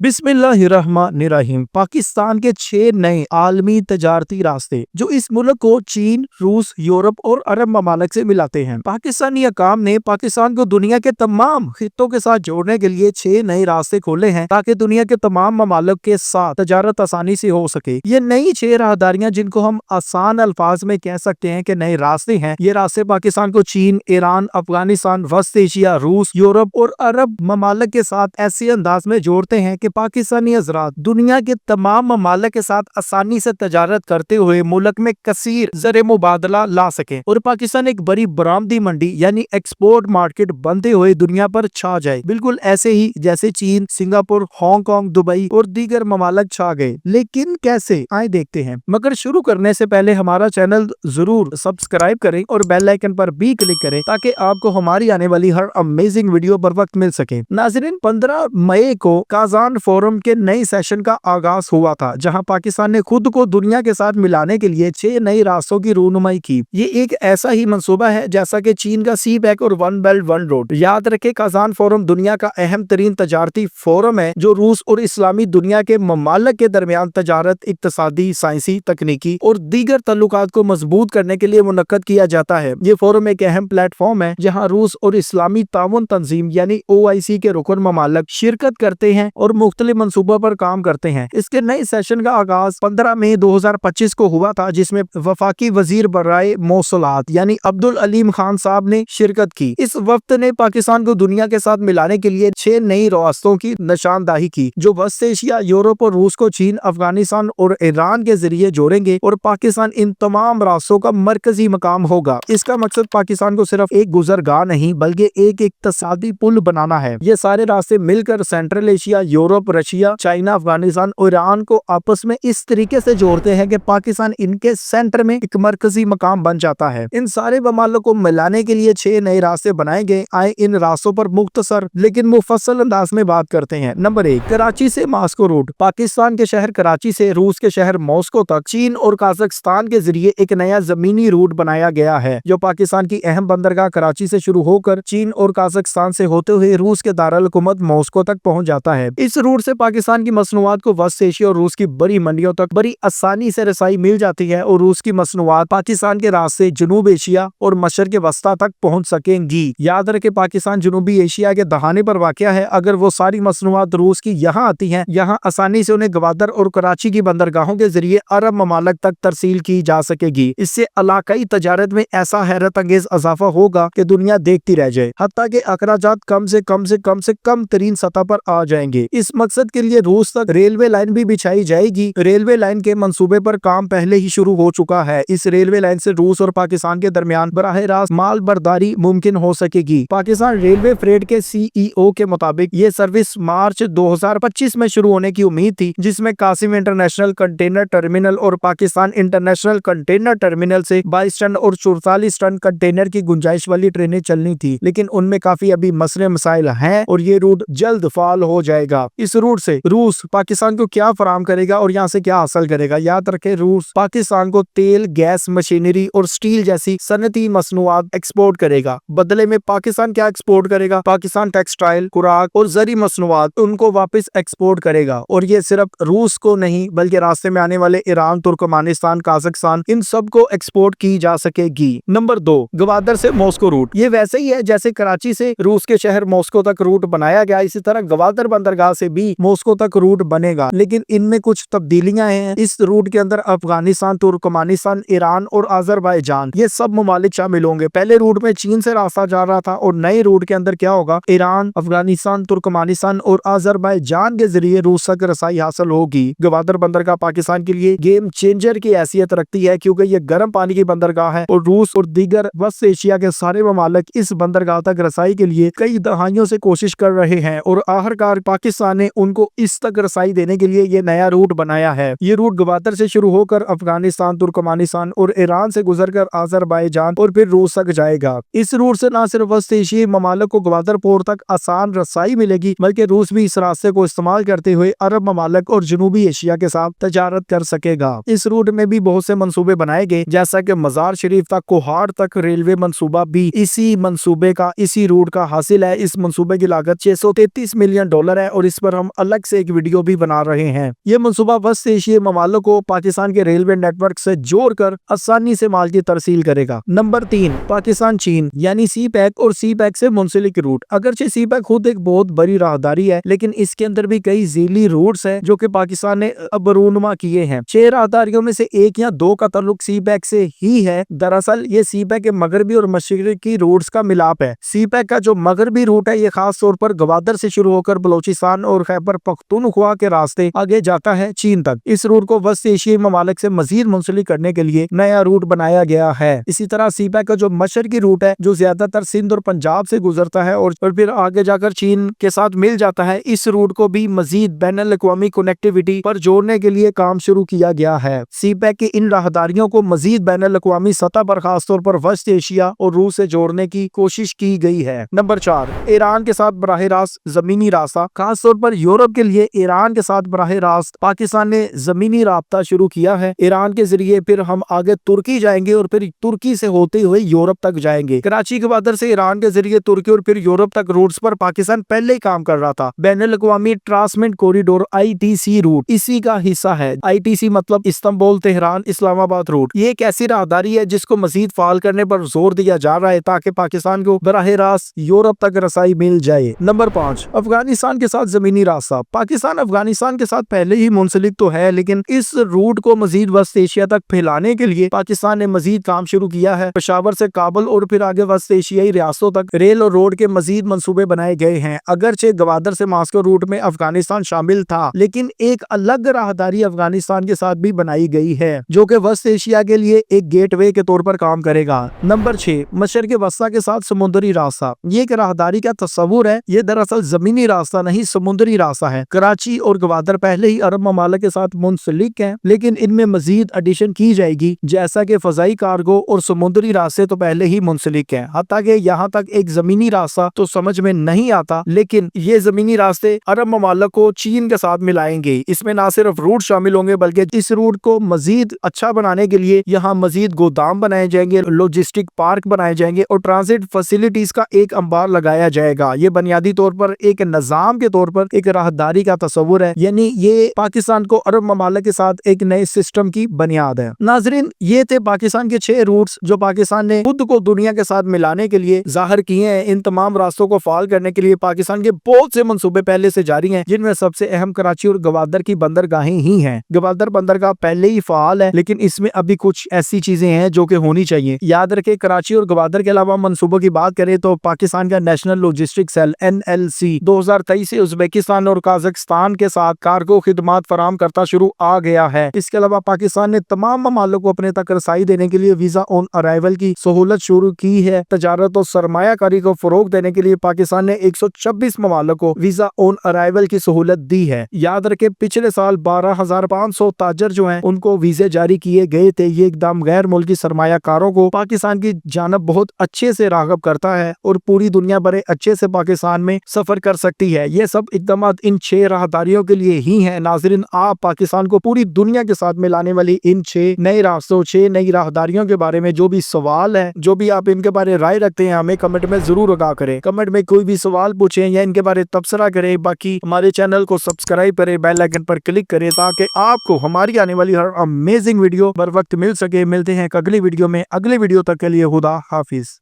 बिस्मिल्लाहिर्रहमानिर्रहीम। पाकिस्तान के 6 नए आलमी तजारती रास्ते जो इस मुल्क को चीन, रूस, यूरोप और अरब ममालिक से मिलाते हैं। पाकिस्तानी हकाम ने पाकिस्तान को दुनिया के तमाम खित्तों के साथ जोड़ने के लिए 6 नए रास्ते खोले हैं ताकि दुनिया के तमाम ममालिक के साथ तजारत आसानी से हो सके। ये नई 6 राहदारियां, जिनको हम आसान अल्फाज में कह सकते हैं कि नए रास्ते हैं, ये रास्ते पाकिस्तान को चीन, ईरान, अफगानिस्तान, वस्त एशिया, रूस, यूरोप और अरब ममालिक के साथ ऐसे अंदाज में जोड़ते हैं कि पाकिस्तानी हज़रात दुनिया के तमाम ममालिक के साथ आसानी से तजारत करते हुए मुल्क में कसीर ज़र मुबादला ला सके और पाकिस्तान एक बड़ी बरामदी मंडी यानी एक्सपोर्ट मार्केट बनते हुए दुनिया पर छा जाए, बिल्कुल ऐसे ही जैसे चीन, सिंगापुर, हांगकांग, दुबई और दीगर ममालिक छा गए। लेकिन कैसे, आए देखते हैं। मगर शुरू करने से पहले हमारा चैनल जरूर सब्सक्राइब करें और बेल आइकन पर भी क्लिक करें ताकि आपको हमारी आने वाली हर अमेजिंग वीडियो बर वक्त मिल सके। नाज़रीन, 15 मई को काजान फोरम के नए सेशन का आगाज हुआ था, जहां पाकिस्तान ने खुद को दुनिया के साथ मिलाने के लिए 6 नए रास्तों की रूनुमाई की। ये एक ऐसा ही मंसूबा है जैसा कि चीन का सी पैक और वन बेल्ट वन रोड। याद रखे, काजान फोरम दुनिया का अहम तरीन तजारती फोरम है जो रूस और इस्लामी दुनिया के ममालिक के दरमियान तजारत, इक्तसादी, साइंसी, तकनीकी और दीगर तल्लुकात को मजबूत करने के लिए मुनक्कद किया जाता है। ये फोरम एक अहम प्लेटफॉर्म है जहाँ रूस और इस्लामी ताउन तंजीम यानी OIC के रुकन ममालिक शिरकत करते हैं और मुख्तलिफ मंसूबों पर काम करते हैं। इसके नए सेशन का आगाज 15 मई 2025 को हुआ था, जिसमें वफाकी वजीर बराए मौसूलात यानी अब्दुल अलीम खान साहब ने शिरकत की। इस वक्त ने पाकिस्तान को दुनिया के साथ मिलाने के लिए 6 नई रास्तों की निशानदाही की, जो वस्त एशिया, यूरोप और रूस को चीन, अफगानिस्तान और ईरान के जरिए जोड़ेंगे और पाकिस्तान इन तमाम रास्तों का मरकजी मकाम होगा। इसका मकसद पाकिस्तान को सिर्फ एक गुजरगाह नहीं बल्कि एक इक्तसादी पुल बनाना है। ये सारे रास्ते मिलकर central Asia, Europe, Russia, China, Afghanistan और ईरान को आपस में इस तरीके से जोड़ते हैं कि पाकिस्तान इनके सेंटर में एक मरकजी मकाम बन जाता है। इन सारे ममालिक को मिलाने के लिए 6 नए रास्ते बनाए गए। आए इन रास्तों पर मुख्तसर लेकिन मुफस्सल अंदाज में बात करते हैं। नंबर 1, कराची से मास्को रूट। पाकिस्तान के शहर कराची से रूस के शहर मॉस्को तक चीन और काजाकिस्तान के जरिए एक नया जमीनी रूट बनाया गया है, जो पाकिस्तान की अहम बंदरगाह कराची से शुरू होकर चीन और काजाकिस्तान से होते हुए रूस के दारुल हुकूमत मॉस्को तक पहुंच जाता है। इस रूट से पाकिस्तान की मसनूआत को वस्त एशिया और रूस की बड़ी मंडियों तक बड़ी आसानी से रसाई मिल जाती है और रूस की मसनूआत पाकिस्तान के रास्ते जनूब एशिया और मशरक़ वस्ता तक पहुंच सकेंगी। याद रखे, पाकिस्तान जनूबी एशिया के दहाने पर वाक़या है। अगर वो सारी मसनूआत रूस की यहाँ आती हैं, यहाँ आसानी से उन्हें गवादर और कराची की बंदरगाहों के जरिए अरब ममालिक तक तरसील की जा सकेगी। इससे इलाकाई तजारत में ऐसा हैरत अंगेज इजाफा होगा कि दुनिया देखती रह जाए, हत्ता के अखराजात कम से कम तरीन सतह पर आ जाएंगे। इस मकसद के लिए रूस तक रेलवे लाइन भी बिछाई जाएगी। रेलवे लाइन के मंसूबे पर काम पहले ही शुरू हो चुका है। इस रेलवे लाइन से रूस और पाकिस्तान के दरमियान बराह रास्त माल बर्दारी मुमकिन हो सकेगी। पाकिस्तान रेलवे फ्रेट के CEO के मुताबिक ये सर्विस मार्च 2025 में शुरू होने की उम्मीद थी, जिसमें कासिम इंटरनेशनल कंटेनर टर्मिनल और पाकिस्तान इंटरनेशनल कंटेनर टर्मिनल से 22 टन और 44 टन कंटेनर की गुंजाइश वाली ट्रेनें चलनी थी, लेकिन उनमें काफी अभी मसले मसाइल हैं और ये रूट जल्द फाल हो जाएगा। इस रूट से रूस पाकिस्तान को क्या फराम करेगा और यहाँ से क्या हासिल करेगा? याद रखे, रूस पाकिस्तान को तेल, गैस, मशीनरी और स्टील जैसी सनती मसनूआत एक्सपोर्ट करेगा। बदले में पाकिस्तान क्या एक्सपोर्ट करेगा? पाकिस्तान टेक्सटाइल, खुराक और जरी मसनूआत उनको वापस एक्सपोर्ट करेगा। और ये सिर्फ रूस को नहीं बल्कि रास्ते में आने वाले ईरान, तुर्कमानिस्तान, काजाकिस्तान, इन सब को एक्सपोर्ट की जा सकेगी। नंबर 2, गवादर से मॉस्को रूट। ये वैसे ही है जैसे कराची से रूस के शहर मॉस्को तक रूट बनाया गया, इसी तरह गवादर बंदरगाह से भी मॉस्को तक रूट बनेगा, लेकिन इनमें कुछ तब्दीलियां हैं। इस रूट के अंदर अफगानिस्तान, तुर्कमानिस्तान, ईरान और अजरबैजान ये सब ममालिक शामिल होंगे। पहले रूट में चीन से रास्ता जा रहा था और नए रूट के अंदर क्या होगा? ईरान, अफगानिस्तान, तुर्कमानिस्तान और अजरबैजान के जरिए रूस तक रसाई हासिल होगी। गवादर बंदरगाह पाकिस्तान के लिए गेम चेंजर की हैसियत रखती है, क्योंकि ये गर्म पानी की बंदरगाह है और रूस और दीगर वस्त एशिया के सारे ममालिक इस बंदरगाह तक रसाई के लिए कई दहाइयों से कोशिश कर रहे हैं और आखिरकार पाकिस्तान ने उनको इस तक रसाई देने के लिए ये नया रूट बनाया है। ये रूट गवादर से शुरू होकर अफगानिस्तान, तुर्कमानिस्तान और ईरान से गुजरकर अजरबैजान और फिर रूस तक जाएगा। इस रूट से न सिर्फ वस्त एशियाई ममालिक को गवादर पोर्ट तक आसान रसाई मिलेगी, बल्कि रूस भी इस रास्ते को इस्तेमाल करते हुए अरब ममालिक और जनूबी एशिया के साथ तजारत कर सकेगा। इस रूट में भी बहुत से मंसूबे बनाए गए, जैसा कि मजार शरीफ तक, कोहार तक रेलवे मंसूबा भी इसी रूट का हासिल है। इस मंसूबे की लागत $633 मिलियन है और इस पर हम अलग से एक वीडियो भी बना रहे हैं। ये मंसूबा वस्त एशियाई ममालिक को पाकिस्तान के रेलवे नेटवर्क से जोड़कर आसानी से माल की तरसील करेगा। नंबर 3, पाकिस्तान चीन यानी सी पैक और सी पैक से मुंसलिक रूट। अगरचे सी पैक खुद एक बहुत बड़ी राहदारी है, लेकिन इसके अंदर भी कई झीली रूट्स हैं जो कि पाकिस्तान ने अब रूनुमा किए हैं। 6 राहदारियों में से 1 या 2 का ताल्लुक सी पैक से ही है। दरअसल ये सी पैक के मगरबी और मशरिकी रूट्स का मिलाप है। सी पैक का जो मगरबी रूट है ये खास तौर पर गवादर से शुरू होकर बलोचिस्तान और खैबर पख्तूनख्वा के रास्ते आगे जाता है चीन तक। इस रूट को वस्त एशियाई ममालिक से मजीद मुंसलिक करने के लिए नया रूट बनाया गया है। इसी तरह सी पैक का जो मशरकी रूट है जो ज्यादातर सिंध और पंजाब से गुजरता है और फिर आगे जाकर चीन के साथ मिल जाता है, इस रूट को भी मजीद बैनुल अक़वामी कनेक्टिविटी पर जोड़ने के लिए काम शुरू किया गया है। सी पैक की इन राहदारियों को मजीद बैनुल अक़वामी सतह पर खासतौर पर वस्त एशिया और रूस से जोड़ने की कोशिश की गई है। नंबर 4, ईरान के साथ बराह रास्त जमीनी रास्ता। खासतौर पर यूरोप के लिए ईरान के साथ बराह रास्त पाकिस्तान ने जमीनी राब्ता शुरू किया है। ईरान के जरिए फिर हम आगे तुर्की जाएंगे और फिर तुर्की से होते हुए यूरोप तक जाएंगे। कराची के बदर से ईरान के जरिए तुर्की और फिर यूरोप तक रूट्स पर पाकिस्तान पहले ही काम कर रहा था। बैनुल अक़वामी ट्रांसमिट कॉरिडोर ITC रूट इसी का हिस्सा है। ITC मतलब इस्तांबुल तेहरान इस्लामाबाद रूट। ये एक ऐसी राहदारी है जिसको मजीद फाल करने पर जोर दिया जा रहा है ताकि पाकिस्तान को बराह रास्त यूरोप तक रसाई मिल जाए। नंबर 5, अफगानिस्तान के साथ जमीनी रास्ता। पाकिस्तान अफगानिस्तान के साथ पहले ही मुंसलिक तो है, लेकिन इस रूट को मजीद वस्त एशिया तक फैलाने के लिए पाकिस्तान ने मजीद काम शुरू किया है। पेशावर से काबुल और फिर आगे वस्त एशियाई रियासतों तक रेल और रोड के मजीद मंसूबे बनाए गए हैं। अगरचे गवादर से मास्को रूट में अफगानिस्तान शामिल था, लेकिन एक अलग राहदारी अफगानिस्तान के साथ भी बनाई गई है जो कि वस्त एशिया के लिए एक गेटवे के तौर पर काम करेगा। नंबर 6, मशरक़ वस्ता के साथ समुद्री रास्ता। ये एक राहदारी का तस्वुर है, ये दरअसल जमीनी रास्ता नहीं समुद्री रास्ता है। कराची और गवादर पहले ही अरब ममालिक के साथ मुंसलिक हैं, लेकिन इनमें मजीद एडिशन की जाएगी, जैसा कि फजाई कार्गो और समुद्री रास्ते तो पहले ही मुंसलिक हैं। हत्ता कि यहाँ तक एक जमीनी रास्ता तो समझ में नहीं आता, लेकिन ये जमीनी रास्ते अरब ममालिक को चीन के साथ मिलाएंगे। इसमें ना सिर्फ रूट शामिल होंगे बल्कि इस रूट को मजीद अच्छा बनाने के लिए यहाँ मजीद गोदाम बनाए जाएंगे, लॉजिस्टिक पार्क बनाए जाएंगे और ट्रांजिट फैसिलिटीज का एक अंबार लगाया जाएगा। ये बुनियादी तौर पर एक निजाम के तौर पर एक राहदारी का तस्वुर है, यानी ये पाकिस्तान को अरब ममालिक के साथ एक नए सिस्टम की बुनियाद है। नाजरीन, ये थे पाकिस्तान के 6 रूट्स जो पाकिस्तान ने खुद को दुनिया के साथ मिलाने के लिए जाहिर किए हैं। इन तमाम रास्तों को फाल करने के लिए पाकिस्तान के बहुत से मंसूबे पहले से जारी हैं, जिनमें सबसे अहम कराची और गवादर की बंदरगाहें ही हैं। गवादर बंदरगाह पहले ही फाल है, लेकिन इसमें अभी कुछ ऐसी चीजें हैं जो कि होनी चाहिए। याद रखें, कराची और गवादर के अलावा मंसूबों की बात करें तो पाकिस्तान का नेशनल लॉजिस्टिक सेल NLC 2023 से उज्बेकिस्तान और काजाकिस्तान के साथ कार्गो खिदमात फराम करता शुरू आ गया है। इसके अलावा पाकिस्तान ने तमाम ममालिक को अपने तक रसाई देने के लिए वीजा ऑन अराइवल की सहूलत शुरू की है। तजारत और सरमायाकारी को फरोग देने के लिए पाकिस्तान ने 126 ममालिक को वीजा ऑन अराइवल की सहूलत दी है। याद रखें, पिछले साल 12,500 ताजर जो हैं उनको वीजे जारी किए गए थे। ये एकदम गैर मुल्की सरमायाकारों को पाकिस्तान की जानब बहुत अच्छे से राग़िब करता है और पूरी दुनिया बड़े अच्छे से पाकिस्तान में सफर कर सकती है। ये सब इकदाम इन 6 राहदारियों के लिए ही हैं। नाज़रीन, आप पाकिस्तान को पूरी दुनिया के साथ मिलाने वाली इन 6 नए रास्तों 6 नई राहदारियों के बारे में जो भी सवाल है, जो भी आप इनके बारे राय रखते हैं, हमें कमेंट में जरूर आगाह करें। कमेंट में कोई भी सवाल पूछें या इनके बारे तबसरा करें। बाकी हमारे चैनल को सब्सक्राइब करें, बेल आइकन पर क्लिक करें ताकि आपको हमारी आने वाली हर अमेजिंग वीडियो बर वक्त मिल सके। मिलते हैं अगली वीडियो में। अगले वीडियो तक के लिए खुदा हाफिज।